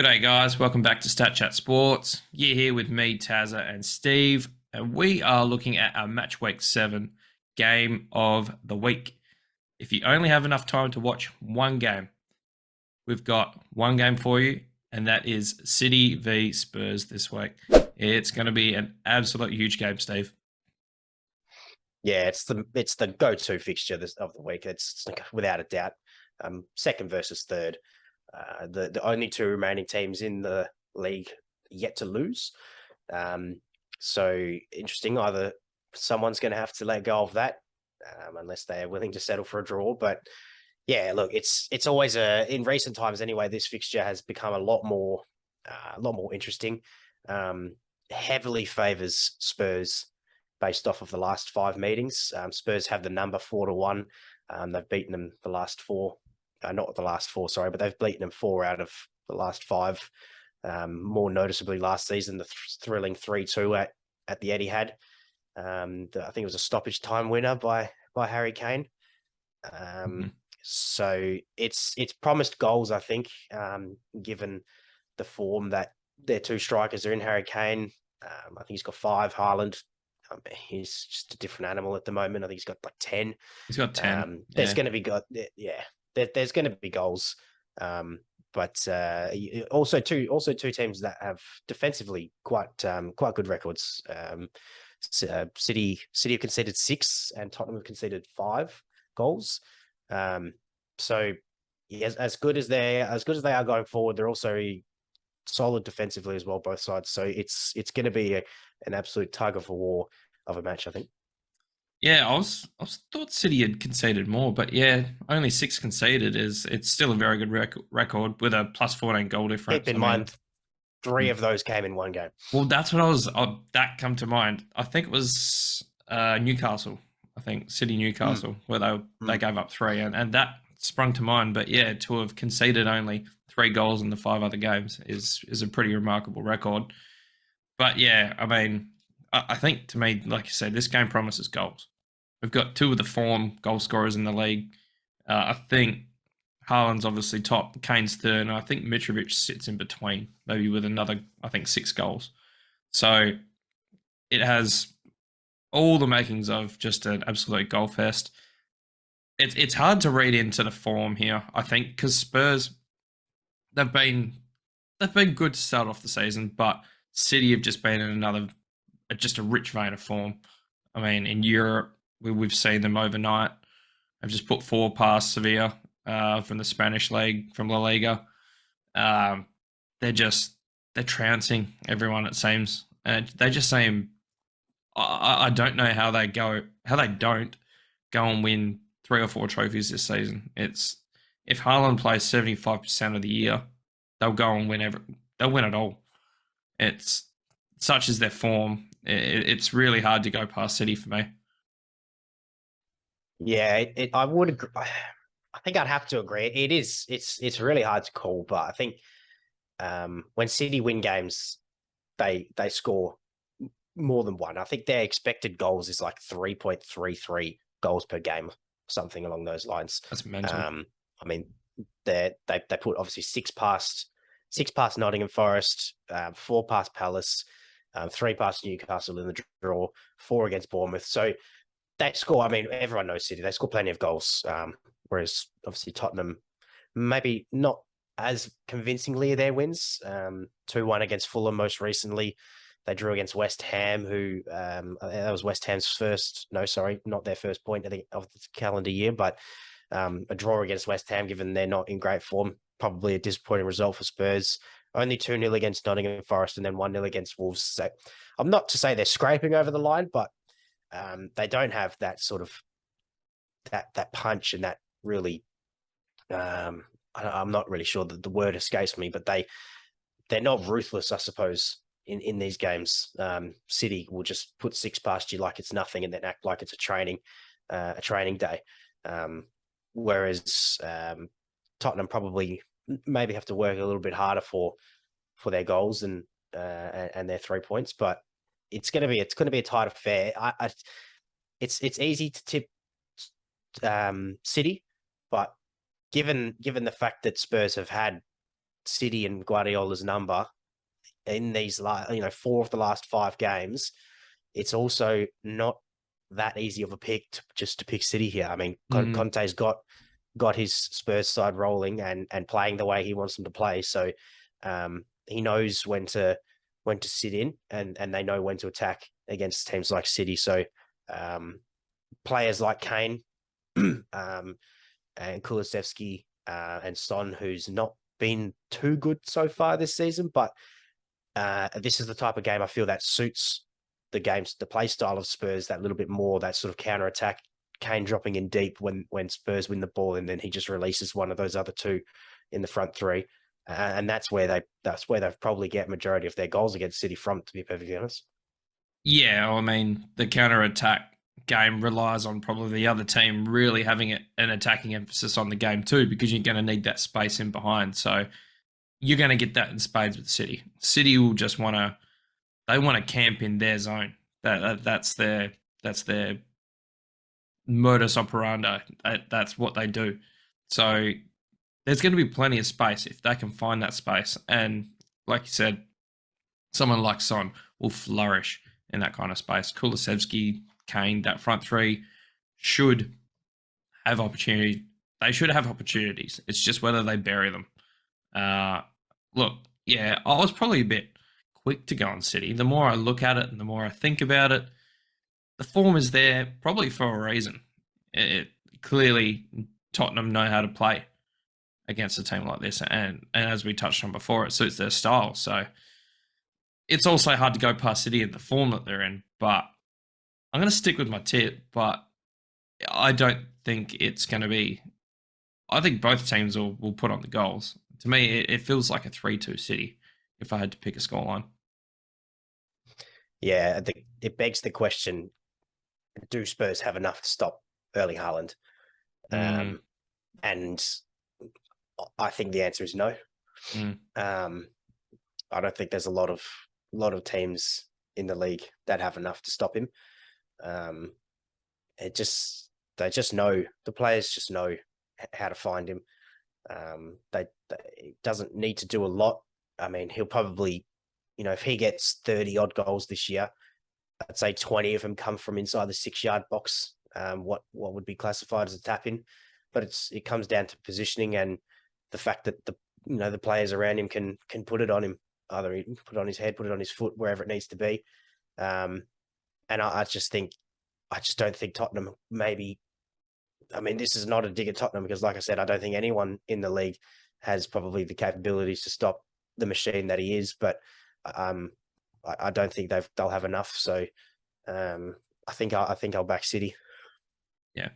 G'day, guys. Welcome back to Stat Chat Sports. You're here with me, Tazza, and Steve, and we are looking at our Match Week 7 game of the week. If you only have enough time to watch one game, we've got one game for you, and that is City v Spurs this week. It's going to be an absolute huge game, Steve. Yeah, it's the go-to fixture of the week. It's without a doubt. Second versus third. The only two remaining teams in the league yet to lose. So interesting. Either someone's going to have to let go of that, unless they are willing to settle for a draw. But yeah, look, it's always in recent times anyway. This fixture has become a lot more interesting. Heavily favors Spurs based off of the last 5 meetings. Spurs have the number 4-1. They've beaten them the last 4. Not the last 4, sorry, but they've beaten them 4 out of the last 5. More noticeably last season, the thrilling 3-2 at the Etihad. I think it was a stoppage time winner by Harry Kane. So it's promised goals, I think, given the form that their two strikers are in. Harry Kane, I think he's got 5. Haaland, he's just a different animal at the moment. I think he's got like 10. He's got 10. There's going to be there's going to be goals, but also two teams that have defensively quite good records. City have conceded 6, and Tottenham have conceded 5 goals. So as good as they are going forward, they're also solid defensively as well, both sides. So it's going to be an absolute tug of war of a match, I think. Yeah, I thought City had conceded more, but yeah, only 6 conceded it's still a very good record with a plus 14 goal difference. Keep in mind, 3 of those came in one game. Well, that's what that come to mind. I think it was Newcastle. I think City Newcastle, where they gave up 3, and that sprung to mind. But yeah, to have conceded only 3 goals in the 5 other games is a pretty remarkable record. But yeah, I mean, I think to me, like you said, this game promises goals. We've got 2 of the form goal scorers in the league. I think Haaland's obviously top, Kane's third, and I think Mitrovic sits in between, maybe with another, I think, 6 goals. So it has all the makings of just an absolute goal fest. It's hard to read into the form here, I think, because Spurs, they've been good to start off the season, but City have just been in just a rich vein of form. I mean, in Europe, we've seen them overnight. They've just put 4 past Sevilla from the Spanish league, from La Liga. They're trouncing everyone, it seems. And they just seem, I don't know how they don't go and win 3 or 4 trophies this season. If Haaland plays 75% of the year, they'll go and they'll win it all. It's such as their form. It's really hard to go past City for me. Yeah, I would agree. I think I'd have to agree. It's really hard to call, but I think when City win games, they score more than 1. I think their expected goals is like 3.33 goals per game, something along those lines. That's mental. I mean, they put obviously 6 past Nottingham Forest, 4 past Palace, 3 past Newcastle in the draw, 4 against Bournemouth. So they score. I mean, everyone knows City. They score plenty of goals. Whereas obviously Tottenham, maybe not as convincingly their wins. 2-1 against Fulham most recently. They drew against West Ham, who that was West Ham's first. No, sorry, not their first point of the calendar year, but a draw against West Ham, given they're not in great form, probably a disappointing result for Spurs. Only 2-0 against Nottingham Forest, and then 1-0 against Wolves. So I'm not to say they're scraping over the line, but they don't have that sort of that punch and that really. I'm not really sure that the word escapes me, but they're not ruthless, I suppose. In these games, City will just put 6 past you like it's nothing, and then act like it's a training day. Whereas Tottenham probably maybe have to work a little bit harder for their goals and their 3 points, but it's going to be a tight affair. It's easy to tip City, but given the fact that Spurs have had City and Guardiola's number in these 4 of the last 5 games, it's also not that easy of a pick to pick City here. I mean, Conte's got his Spurs side rolling and playing the way he wants them to play. So he knows when to sit in, and they know when to attack against teams like City. So players like Kane and Kulusevski and Son, who's not been too good so far this season, but this is the type of game I feel that suits the play style of Spurs that little bit more, that sort of counter attack. Kane dropping in deep when Spurs win the ball, and then he just releases one of those other two in the front three, and that's where they probably get majority of their goals against City from, to be perfectly honest. Yeah, I mean, the counter attack game relies on probably the other team really having an attacking emphasis on the game too, because you're going to need that space in behind. So you're going to get that in spades with City. City will just want to camp in their zone. That's their modus operandi. That's what they do. So there's going to be plenty of space if they can find that space. And like you said, someone like Son will flourish in that kind of space. Kulusevski, Kane, that front three should have opportunity. They should have opportunities. It's just whether they bury them. Look, yeah, I was probably a bit quick to go on City. The more I look at it and the more I think about it, the form is there probably for a reason. Clearly, Tottenham know how to play against a team like this, and as we touched on before, it suits their style. So it's also hard to go past City in the form that they're in. But I'm going to stick with my tip, but I don't think it's going to be. I think both teams will put on the goals. To me, it feels like a 3-2 City if I had to pick a scoreline. Yeah, it begs the question: do Spurs have enough to stop Erling Haaland? And I think the answer is no. I don't think there's a lot of teams in the league that have enough to stop him. They just know, the players just know how to find him. They doesn't need to do a lot. I mean, he'll probably, if he gets 30 odd goals this year, I'd say 20 of them come from inside the 6-yard box. What would be classified as a tap in, but it comes down to positioning and the fact that the players around him can put it on him, either he put it on his head, put it on his foot, wherever it needs to be. And I just don't think Tottenham maybe. I mean, this is not a dig at Tottenham because, like I said, I don't think anyone in the league has probably the capabilities to stop the machine that he is. But I don't think they'll have enough. So I think I'll back City. Yeah.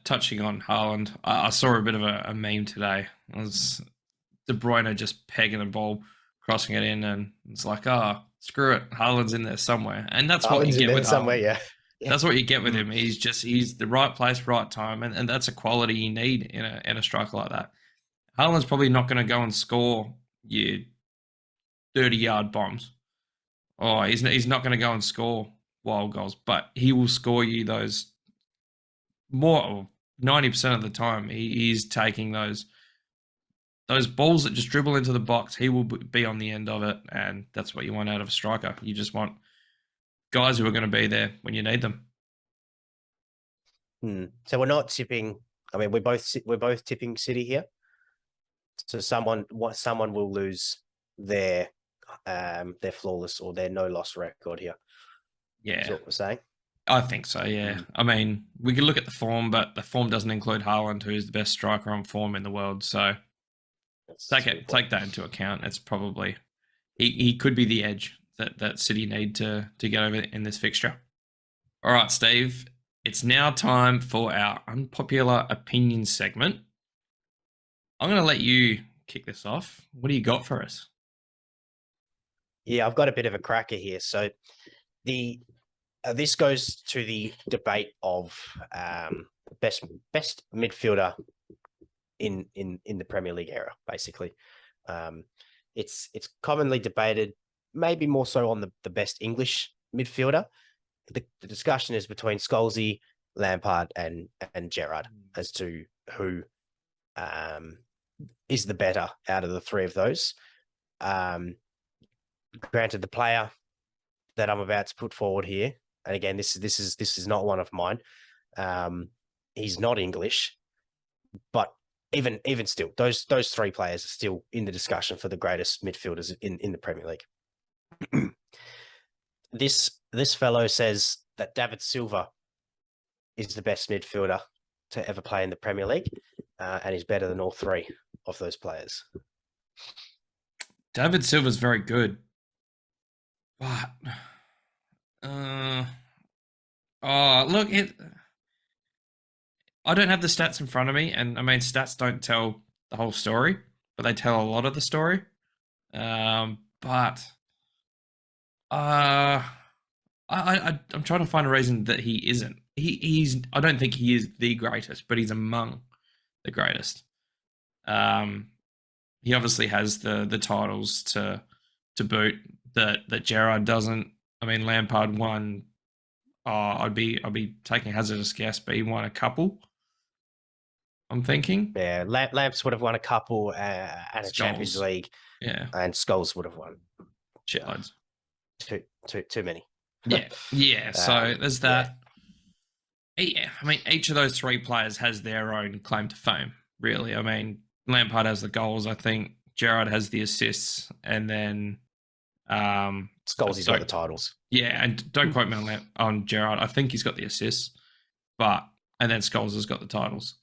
Touching on Haaland, I saw a bit of a meme today. It was De Bruyne just pegging a ball, crossing it in, and it's like, screw it, Haaland's in there somewhere, and that's what you get with somewhere. Haaland. Yeah. That's what you get with him. He's the right place, right time, and that's a quality you need in a striker like that. Haaland's probably not going to go and score your 30-yard bombs. He's not going to go and score wild goals, but he will score you those more 90% of the time. He's taking those balls that just dribble into the box. He will be on the end of it, and that's what you want out of a striker. You just want guys who are going to be there when you need them. So we're not tipping. I mean, we're both tipping City here. So someone will lose their flawless or their no loss record here. Yeah, is what we're saying. I think so. Yeah, I mean, we can look at the form, but the form doesn't include Haaland, who is the best striker on form in the world. So take that into account. It's probably he could be the edge that City need to get over in this fixture. All right, Steve. It's now time for our unpopular opinion segment. I'm going to let you kick this off. What do you got for us? Yeah, I've got a bit of a cracker here. So this goes to the debate of best midfielder in the Premier League era. Basically, it's commonly debated, maybe more so on the best English midfielder. The discussion is between Scholesy, Lampard, and Gerrard as to who is the better out of the three of those. Granted, the player that I'm about to put forward here, and again, this is not one of mine. He's not English, but even still, those three players are still in the discussion for the greatest midfielders in the Premier League. This fellow says that David Silva is the best midfielder to ever play in the Premier League, and he's better than all three of those players. David Silva's very good, but look, I don't have the stats in front of me, and I mean, stats don't tell the whole story, but they tell a lot of the story. But I'm trying to find a reason that he isn't. He's. I don't think he is the greatest, but he's among the greatest. He obviously has the titles to boot that Gerrard doesn't. I mean, Lampard won. I'd be taking a hazardous guess, but he won a couple. I'm thinking. Yeah, Lamps would have won a couple and a Champions League. Yeah, and Scholes would have won shitloads. Too many. Yeah. So there's that. Yeah, I mean, each of those three players has their own claim to fame. Really, I mean, Lampard has the goals. I think Gerrard has the assists, and then Scholes got the titles. Yeah, and don't quote me on Gerrard. I think he's got the assists, and then Scholes has got the titles.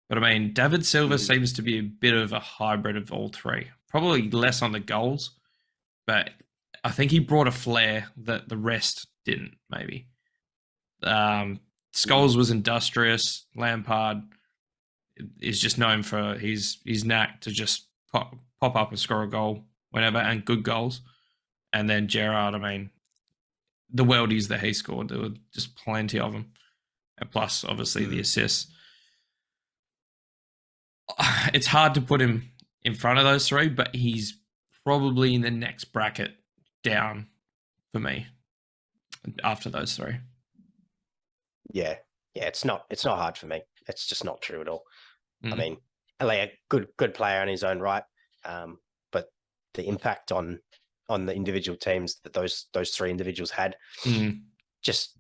But I mean, David Silva seems to be a bit of a hybrid of all three. Probably less on the goals, but I think he brought a flair that the rest didn't, maybe. Scholes was industrious. Lampard is just known for his knack to just pop up and score a goal whenever, and good goals. And then Gerrard, I mean, the worldies that he scored, there were just plenty of them. And plus, obviously, the assists. It's hard to put him in front of those three, but he's probably in the next bracket down for me after those three. Yeah, it's not hard for me. It's just not true at all. I mean, a good player in his own right, but the impact on the individual teams that those three individuals had, just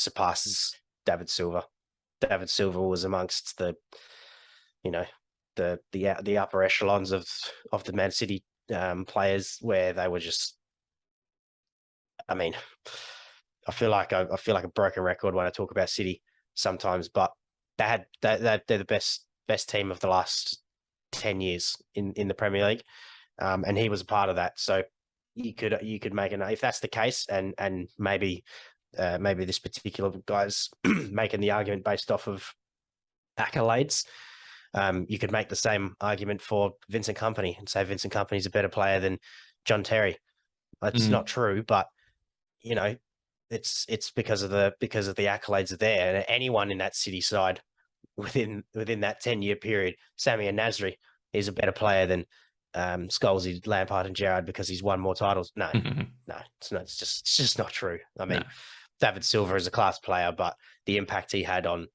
surpasses David Silva. David Silva was amongst the upper echelons of the Man City players, where they were just. I mean, I feel like a broken record when I talk about City sometimes, but they're the best team of the last 10 years in the Premier League, and he was a part of that. So you could make if that's the case, and maybe this particular guy's making the argument based off of accolades. You could make the same argument for Vincent Kompany and say Vincent Kompany's a better player than John Terry. That's not true, but it's because of the accolades are there, and anyone in that City side within that 10-year period, Sammy and Nasri, is a better player than Scholes, Lampard, and Gerrard because he's won more titles. No, it's just not true. I mean, David Silva is a class player, but the impact he had on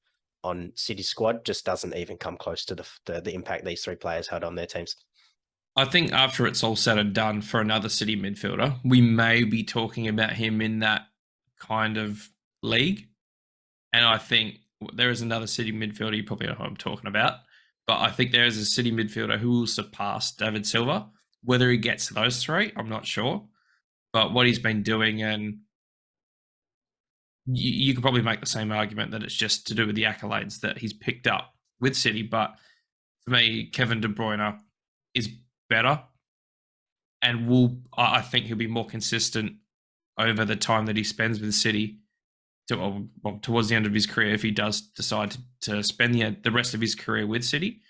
City's squad just doesn't even come close to the impact these three players had on their teams. I think after it's all said and done for another City midfielder, we may be talking about him in that kind of league. And I think there is another City midfielder, you probably know who I'm talking about, but I think there is a City midfielder who will surpass David Silva. Whether he gets those three, I'm not sure. But what he's been doing, and you could probably make the same argument that it's just to do with the accolades that he's picked up with City. But for me, Kevin De Bruyne is better, and I think he'll be more consistent over the time that he spends with City towards the end of his career. If he does decide to spend the rest of his career with City,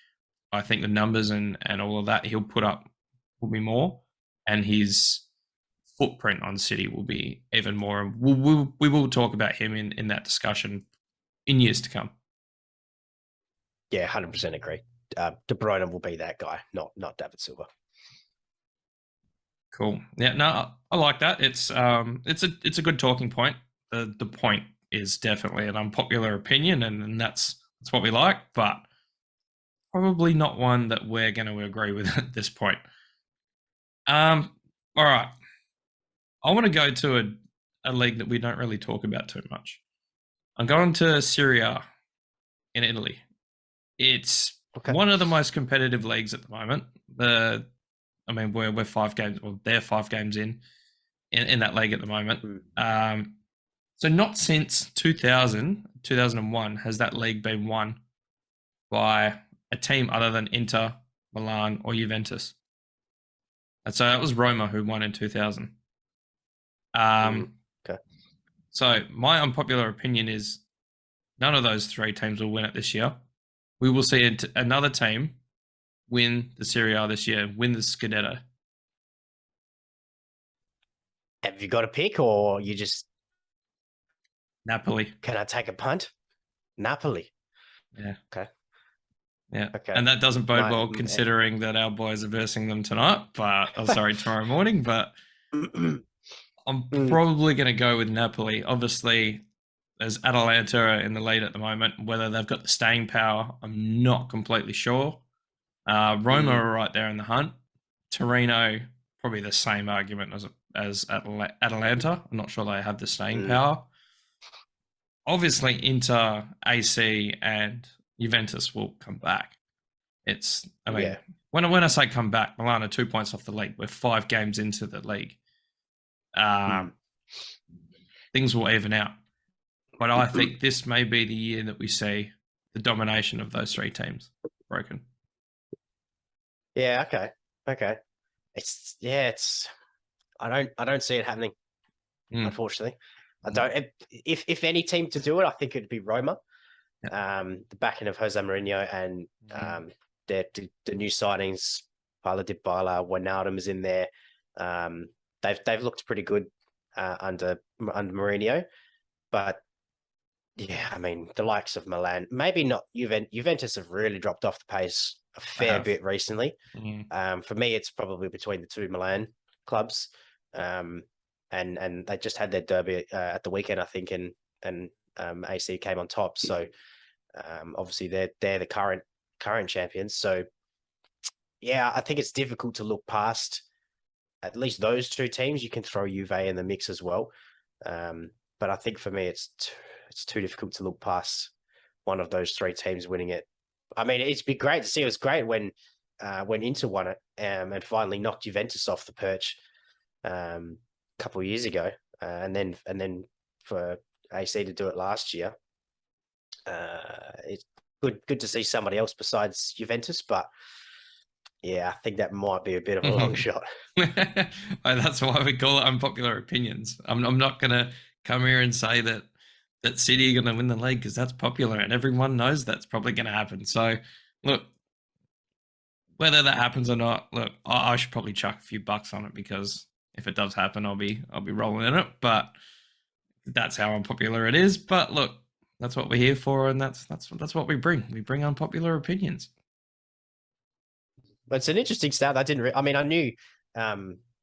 I think the numbers and all of that he'll put up will be more, and his footprint on City will be even more. And we will talk about him in that discussion in years to come. Yeah, 100% agree. De Bruyne will be that guy, not David Silva. Cool. Yeah, no, I like that. It's a good talking point. The point is definitely an unpopular opinion, and that's what we like. But probably not one that we're going to agree with at this point. All right. I want to go to a league that we don't really talk about too much. I'm going to Serie A in Italy. It's Okay. one of the most competitive leagues at the moment. We're 5 games, well, they're 5 games in that league at the moment. Mm. So not since 2001 has that league been won by a team other than Inter, Milan, or Juventus. And so that was Roma who won in 2000. Mm. Okay. So my unpopular opinion is none of those three teams will win it this year. We will see another team win the Serie A this year, win the Scudetto. Have you got a pick, or you just Napoli. can I take a punt? Napoli. Yeah. Okay. Yeah. Okay. And that doesn't bode well considering that our boys are versing them tonight, tomorrow morning. But I'm probably going to go with Napoli. Obviously, there's Atalanta in the lead at the moment. Whether they've got the staying power, I'm not completely sure. Roma are right there in the hunt. Torino, probably the same argument as Atalanta. I'm not sure they have the staying power. Obviously, Inter, AC, and Juventus will come back. When I say come back, Milan are 2 points off the league. We're 5 games into the league. Things will even out. But I think this may be the year that we see the domination of those three teams broken. Yeah. Okay. I don't see it happening. Unfortunately, I don't. If any team to do it, I think it'd be Roma. The backing of Jose Mourinho and the new signings, Paulo Dybala, Wijnaldum is in there. They've looked pretty good under Mourinho, but yeah, I mean the likes of Milan, maybe not Juventus have really dropped off the pace a fair bit recently. For me, it's probably between the two Milan clubs, and they just had their derby at the weekend, I think, and AC came on top. So obviously they're the current champions. So yeah, I think it's difficult to look past at least those two teams. You can throw Juve in the mix as well, but I think for me it's too difficult to look past one of those three teams winning it. I mean, it'd be great to see. It was great when Inter won it and finally knocked Juventus off the perch a couple of years ago, and then for AC to do it last year. It's good to see somebody else besides Juventus, but yeah, I think that might be a bit of a long shot. That's why we call it unpopular opinions. I'm not going to come here and say that City are going to win the league because that's popular and everyone knows that's probably going to happen. So, look, whether that happens or not, look, I should probably chuck a few bucks on it because if it does happen, I'll be rolling in it. But that's how unpopular it is. But look, that's what we're here for, and that's what we bring. We bring unpopular opinions. But it's an interesting stat. I knew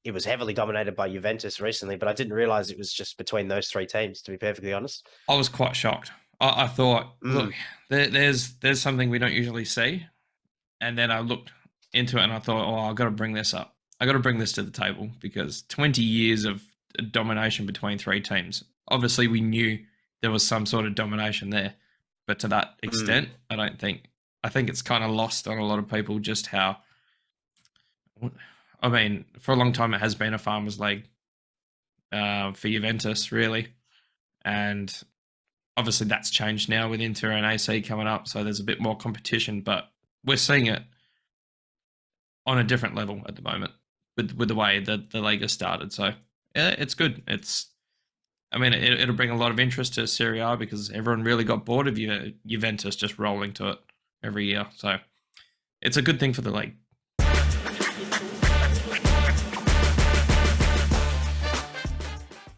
it was heavily dominated by Juventus recently, but I didn't realize it was just between those three teams, to be perfectly honest. I was quite shocked. I thought, look, there's something we don't usually see. And then I looked into it and I thought, oh, I've got to bring this up. I got to bring this to the table because 20 years of domination between three teams. Obviously, we knew there was some sort of domination there, but to that extent, I think it's kind of lost on a lot of people just how. I mean, for a long time, it has been a farmers' league for Juventus, really, and obviously that's changed now with Inter and AC coming up, so there's a bit more competition, but we're seeing it on a different level at the moment with the way that the league has started. So yeah, it's good. It'll bring a lot of interest to Serie A because everyone really got bored of Juventus just rolling to it every year. So it's a good thing for the league.